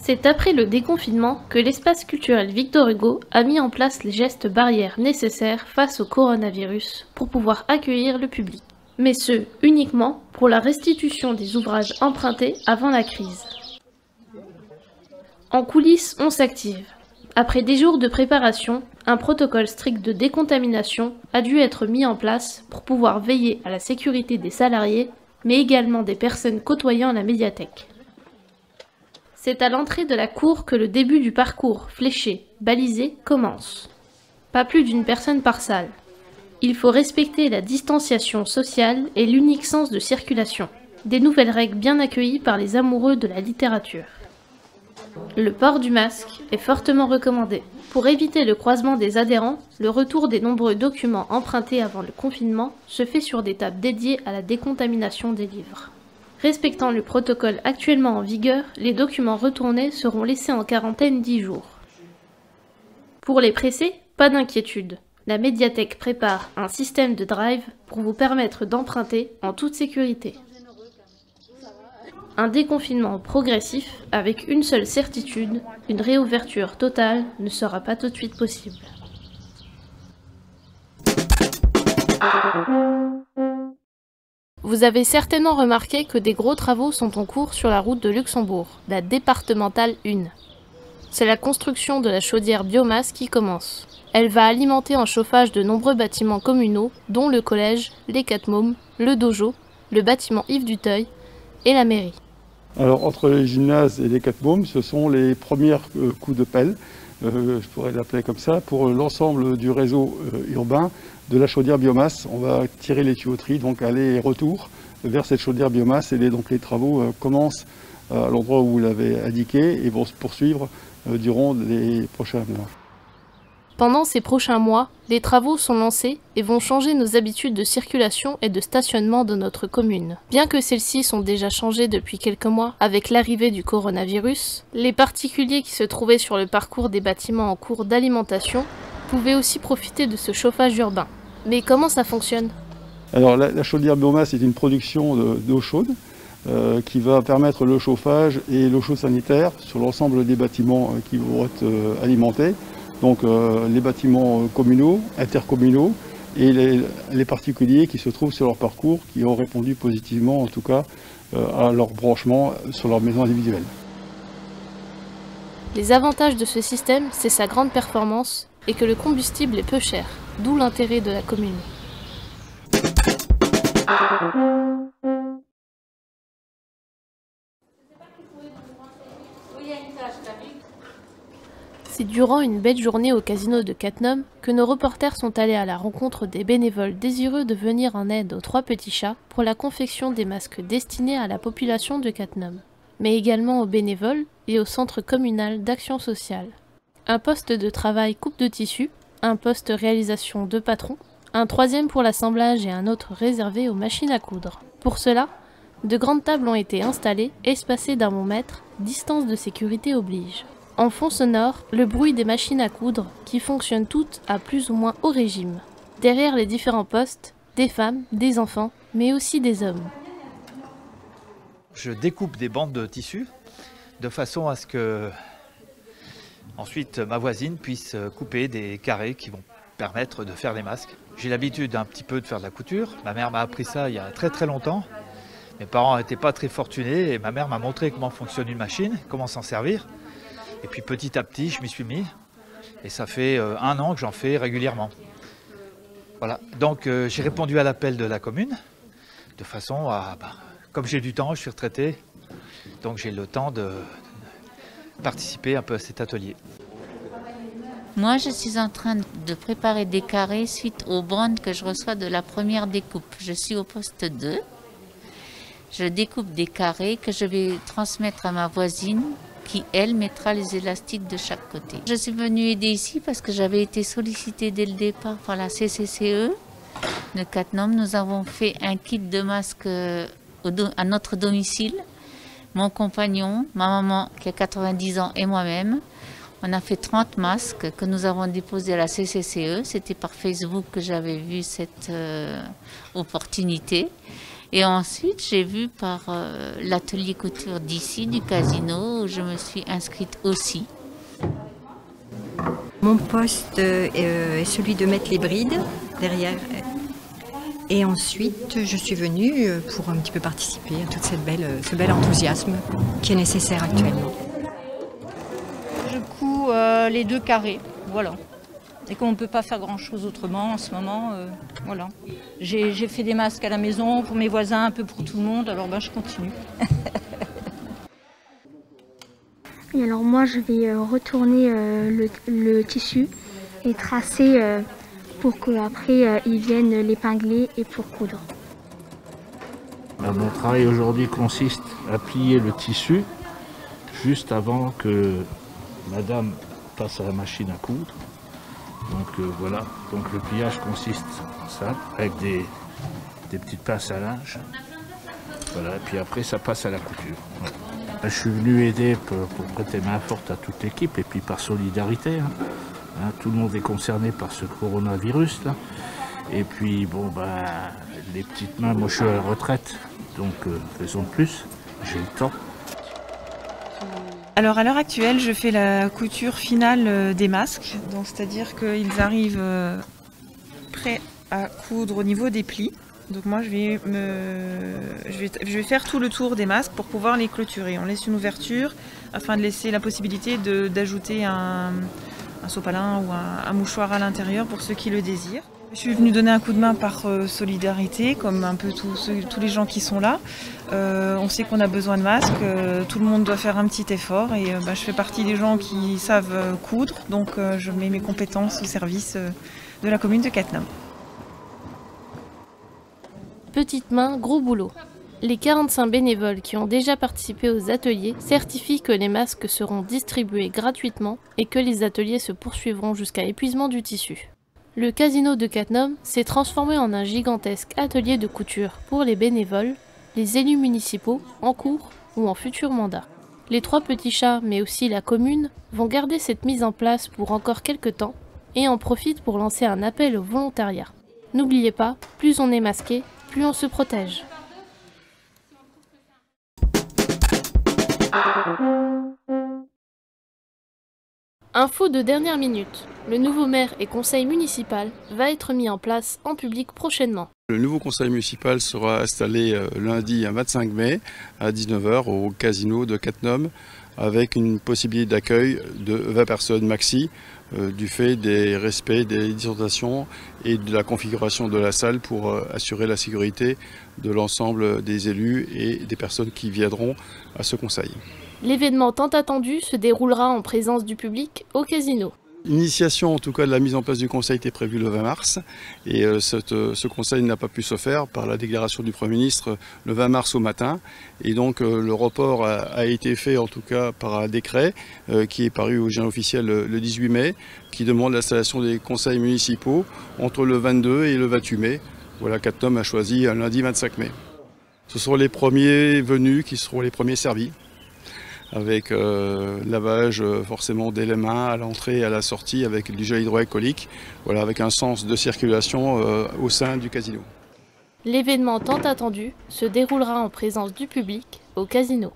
C'est après le déconfinement que l'espace culturel Victor Hugo a mis en place les gestes barrières nécessaires face au coronavirus pour pouvoir accueillir le public. Mais ce, uniquement pour la restitution des ouvrages empruntés avant la crise. En coulisses, on s'active. Après des jours de préparation, un protocole strict de décontamination a dû être mis en place pour pouvoir veiller à la sécurité des salariés, mais également des personnes côtoyant la médiathèque. C'est à l'entrée de la cour que le début du parcours fléché, balisé, commence. Pas plus d'une personne par salle. Il faut respecter la distanciation sociale et l'unique sens de circulation. Des nouvelles règles bien accueillies par les amoureux de la littérature. Le port du masque est fortement recommandé. Pour éviter le croisement des adhérents, le retour des nombreux documents empruntés avant le confinement se fait sur des tables dédiées à la décontamination des livres. Respectant le protocole actuellement en vigueur, les documents retournés seront laissés en quarantaine 10 jours. Pour les pressés, pas d'inquiétude. La médiathèque prépare un système de drive pour vous permettre d'emprunter en toute sécurité. Un déconfinement progressif avec une seule certitude, une réouverture totale ne sera pas tout de suite possible. Vous avez certainement remarqué que des gros travaux sont en cours sur la route de Luxembourg, la départementale 1. C'est la construction de la chaudière biomasse qui commence. Elle va alimenter en chauffage de nombreux bâtiments communaux, dont le collège, les 4 mômes, le dojo, le bâtiment Yves Duteuil et la mairie. Alors entre les gymnases et les 4 mômes, ce sont les premiers coups de pelle, je pourrais l'appeler comme ça, pour l'ensemble du réseau urbain de la chaudière biomasse. On va tirer les tuyauteries, donc aller et retour vers cette chaudière biomasse, et donc les travaux commencent à l'endroit où vous l'avez indiqué et vont se poursuivre durant les prochains mois. Pendant ces prochains mois, les travaux sont lancés et vont changer nos habitudes de circulation et de stationnement de notre commune. Bien que celles-ci sont déjà changées depuis quelques mois avec l'arrivée du coronavirus, les particuliers qui se trouvaient sur le parcours des bâtiments en cours d'alimentation pouvaient aussi profiter de ce chauffage urbain. Mais comment ça fonctionne ? Alors la chaudière biomasse est une production d'eau chaude qui va permettre le chauffage et l'eau chaude sanitaire sur l'ensemble des bâtiments qui vont être alimentés. Donc les bâtiments communaux, intercommunaux et les particuliers qui se trouvent sur leur parcours, qui ont répondu positivement en tout cas à leur branchement sur leur maison individuelle. Les avantages de ce système, c'est sa grande performance et que le combustible est peu cher, d'où l'intérêt de la commune. C'est durant une belle journée au casino de Cattenom que nos reporters sont allés à la rencontre des bénévoles désireux de venir en aide aux 3 petits chats pour la confection des masques destinés à la population de Cattenom, mais également aux bénévoles et au centre communal d'action sociale. Un poste de travail coupe de tissu, un poste réalisation de patron, un 3e pour l'assemblage et un autre réservé aux machines à coudre. Pour cela, de grandes tables ont été installées, espacées d'un bon mètre, distance de sécurité oblige. En fond sonore, le bruit des machines à coudre qui fonctionnent toutes à plus ou moins haut régime. Derrière les différents postes, des femmes, des enfants, mais aussi des hommes. Je découpe des bandes de tissu de façon à ce que ensuite ma voisine puisse couper des carrés qui vont permettre de faire les masques. J'ai l'habitude un petit peu de faire de la couture. Ma mère m'a appris ça il y a très longtemps. Mes parents n'étaient pas très fortunés et ma mère m'a montré comment fonctionne une machine, comment s'en servir. Et puis petit à petit, je m'y suis mis. Et ça fait 1 an que j'en fais régulièrement. Voilà. Donc j'ai répondu à l'appel de la commune, de façon à... comme j'ai du temps, je suis retraité, donc j'ai le temps de participer un peu à cet atelier. Moi, je suis en train de préparer des carrés suite aux bandes que je reçois de la première découpe. Je suis au poste 2. Je découpe des carrés que je vais transmettre à ma voisine qui, elle, mettra les élastiques de chaque côté. Je suis venue aider ici parce que j'avais été sollicitée dès le départ par la CCCE de Cattenom. Nous avons fait un kit de masques à notre domicile Mon compagnon, ma maman qui a 90 ans et moi-même, on a fait 30 masques que nous avons déposés à la CCCE. C'était par Facebook que j'avais vu cette opportunité. Et ensuite, j'ai vu par l'atelier couture d'ici, du casino, où je me suis inscrite aussi. Mon poste est celui de mettre les brides derrière. Et ensuite, je suis venue pour un petit peu participer à tout ce bel enthousiasme qui est nécessaire actuellement. Je couds les 2 carrés, voilà. Et comme on ne peut pas faire grand-chose autrement en ce moment, voilà. J'ai fait des masques à la maison pour mes voisins, un peu pour tout le monde, alors je continue. Et alors moi, je vais retourner le tissu et tracer pour qu'après ils viennent l'épingler et pour coudre. Mon travail aujourd'hui consiste à plier le tissu juste avant que madame passe à la machine à coudre. Donc voilà, donc le pliage consiste en ça, avec des petites pinces à linge. Voilà, et puis après ça passe à la couture. Voilà. Je suis venu aider pour prêter main forte à toute l'équipe et puis par solidarité. Tout le monde est concerné par ce coronavirus là. Et puis bon les petites mains, moi je suis à la retraite, donc faisons plus, j'ai le temps. Alors à l'heure actuelle, je fais la couture finale des masques, donc c'est-à-dire qu'ils arrivent prêts à coudre au niveau des plis. Donc moi je vais faire tout le tour des masques pour pouvoir les clôturer. On laisse une ouverture afin de laisser la possibilité d'ajouter un sopalin ou un mouchoir à l'intérieur pour ceux qui le désirent. Je suis venue donner un coup de main par solidarité, comme un peu tous les gens qui sont là. On sait qu'on a besoin de masques, tout le monde doit faire un petit effort et je fais partie des gens qui savent coudre, donc je mets mes compétences au service de la commune de Cattenom. Petite main, gros boulot. Les 45 bénévoles qui ont déjà participé aux ateliers certifient que les masques seront distribués gratuitement et que les ateliers se poursuivront jusqu'à épuisement du tissu. Le casino de Cattenom s'est transformé en un gigantesque atelier de couture pour les bénévoles, les élus municipaux en cours ou en futur mandat. Les 3 petits chats, mais aussi la commune, vont garder cette mise en place pour encore quelques temps et en profitent pour lancer un appel au volontariat. N'oubliez pas, plus on est masqué, plus on se protège. Info de dernière minute. Le nouveau maire et conseil municipal va être mis en place en public prochainement. Le nouveau conseil municipal sera installé lundi 25 mai à 19 h au casino de Cattenom avec une possibilité d'accueil de 20 personnes maxi du fait des respects des distantations et de la configuration de la salle pour assurer la sécurité de l'ensemble des élus et des personnes qui viendront à ce conseil. L'événement tant attendu se déroulera en présence du public au casino. L'initiation en tout cas de la mise en place du conseil était prévue le 20 mars et ce conseil n'a pas pu se faire par la déclaration du Premier ministre le 20 mars au matin et donc le report a été fait en tout cas par un décret qui est paru au journal officiel le 18 mai qui demande l'installation des conseils municipaux entre le 22 et le 28 mai. Voilà, Cattenom a choisi un lundi 25 mai. Ce sont les premiers venus qui seront les premiers servis, avec lavage forcément dès les mains à l'entrée et à la sortie avec du gel hydroalcoolique, voilà, avec un sens de circulation au sein du casino. L'événement tant attendu se déroulera en présence du public au casino.